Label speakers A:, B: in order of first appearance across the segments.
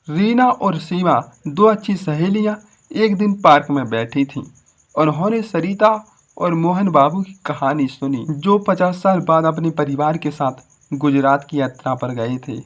A: रीना और सीमा दो अच्छी सहेलियां एक दिन पार्क में बैठी थीं। उन्होंने सरिता और मोहन बाबू की कहानी सुनी, जो 50 साल बाद अपने परिवार के साथ गुजरात की यात्रा पर गए थे।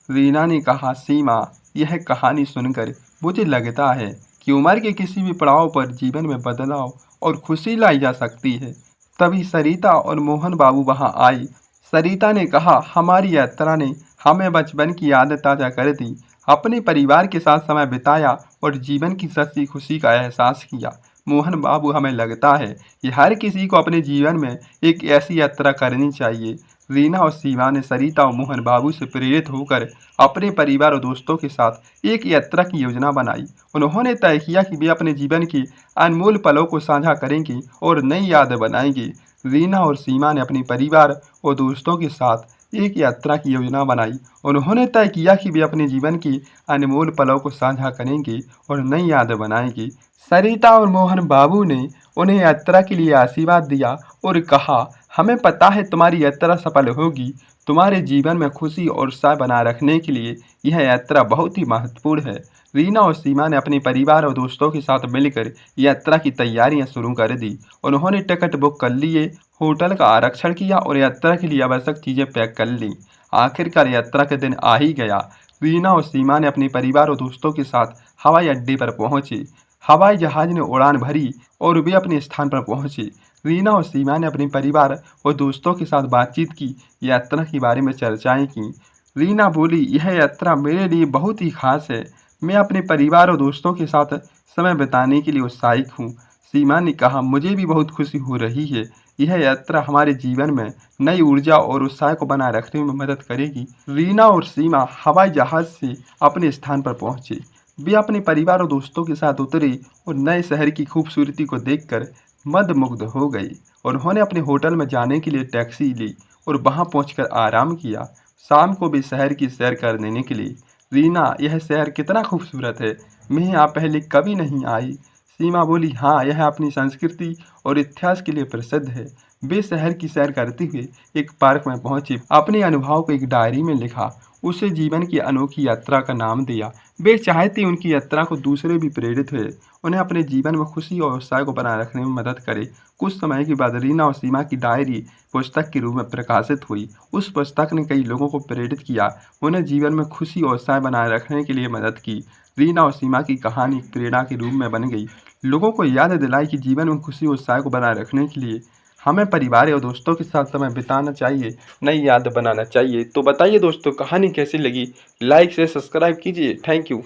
A: रीना ने कहा, सीमा, यह कहानी सुनकर मुझे लगता है कि उम्र के किसी भी पड़ाव पर जीवन में बदलाव और खुशी लाई जा सकती है। तभी सरिता और मोहन बाबू वहां आई। सरिता ने कहा, हमारी यात्रा ने हमें बचपन की यादें ताज़ा कर दी, अपने परिवार के साथ समय बिताया और जीवन की सच्ची खुशी का एहसास किया। मोहन बाबू, हमें लगता है कि हर किसी को अपने जीवन में एक ऐसी यात्रा करनी चाहिए। रीना और सीमा ने सरिता और मोहन बाबू से प्रेरित होकर अपने परिवार और दोस्तों के साथ एक यात्रा की योजना बनाई। उन्होंने तय किया कि वे अपने जीवन के अनमोल पलों को साझा करेंगे और नई यादें बनाएंगे। रीना और सीमा ने अपने परिवार और दोस्तों के साथ एक यात्रा की योजना बनाई। उन्होंने तय किया कि वे अपने जीवन के अनमोल पलों को साझा करेंगे और नई यादें बनाएंगे। सरिता और मोहन बाबू ने उन्हें यात्रा के लिए आशीर्वाद दिया और कहा, हमें पता है तुम्हारी यात्रा सफल होगी। तुम्हारे जीवन में खुशी और उत्साह बनाए रखने के लिए यह यात्रा बहुत ही महत्वपूर्ण है। रीना और सीमा ने अपने परिवार और दोस्तों के साथ मिलकर यात्रा की तैयारियां शुरू कर दी। उन्होंने टिकट बुक कर लिए, होटल का आरक्षण किया और यात्रा के लिए आवश्यक चीज़ें पैक कर लीं। आखिरकार यात्रा का दिन आ ही गया। रीना और सीमा ने अपने परिवार और दोस्तों के साथ हवाई अड्डे पर पहुंचे। हवाई जहाज ने उड़ान भरी और वे अपने स्थान पर पहुंचे। रीना और सीमा ने अपने परिवार और दोस्तों के साथ बातचीत की, यात्रा के बारे में चर्चाएं की। रीना बोली, यह यात्रा मेरे लिए बहुत ही खास है। मैं अपने परिवार और दोस्तों के साथ समय बिताने के लिए उत्साहित हूँ। सीमा ने कहा, मुझे भी बहुत खुशी हो रही है। यह यात्रा हमारे जीवन में नई ऊर्जा और उत्साह को बनाए रखने में मदद करेगी। रीना और सीमा हवाई जहाज से अपने स्थान पर पहुंचे। वे अपने परिवार और दोस्तों के साथ उतरे और नए शहर की खूबसूरती को देखकर मंत्रमुग्ध हो गए। उन्होंने अपने होटल में जाने के लिए टैक्सी ली और वहां पहुंचकर आराम किया। शाम को वे शहर की सैर करने निकले। रीना, यह शहर कितना खूबसूरत है, मैं यहाँ पहले कभी नहीं आई। सीमा बोली, हाँ, यह अपनी संस्कृति और इतिहास के लिए प्रसिद्ध है। वे शहर की सैर करते हुए एक पार्क में पहुंचे। अपने अनुभव को एक डायरी में लिखा, उसे जीवन की अनोखी यात्रा का नाम दिया। वे चाहते उनकी यात्रा को दूसरे भी प्रेरित हुए, उन्हें अपने जीवन में खुशी और उत्साह को बनाए रखने में मदद करे। कुछ समय के बाद रीना और सीमा की डायरी पुस्तक के रूप में प्रकाशित हुई। उस पुस्तक ने कई लोगों को प्रेरित किया, उन्हें जीवन में खुशी और उत्साह बनाए रखने के लिए मदद की। रीना और सीमा की कहानी एक प्रेरणा के रूप में बन गई, लोगों को याद दिलाई कि जीवन में खुशी और उत्साह को बनाए रखने के लिए हमें परिवार और दोस्तों के साथ समय बिताना चाहिए, नई याद बनाना चाहिए। तो बताइए दोस्तों, कहानी कैसी लगी? लाइक से सब्सक्राइब कीजिए। Thank you.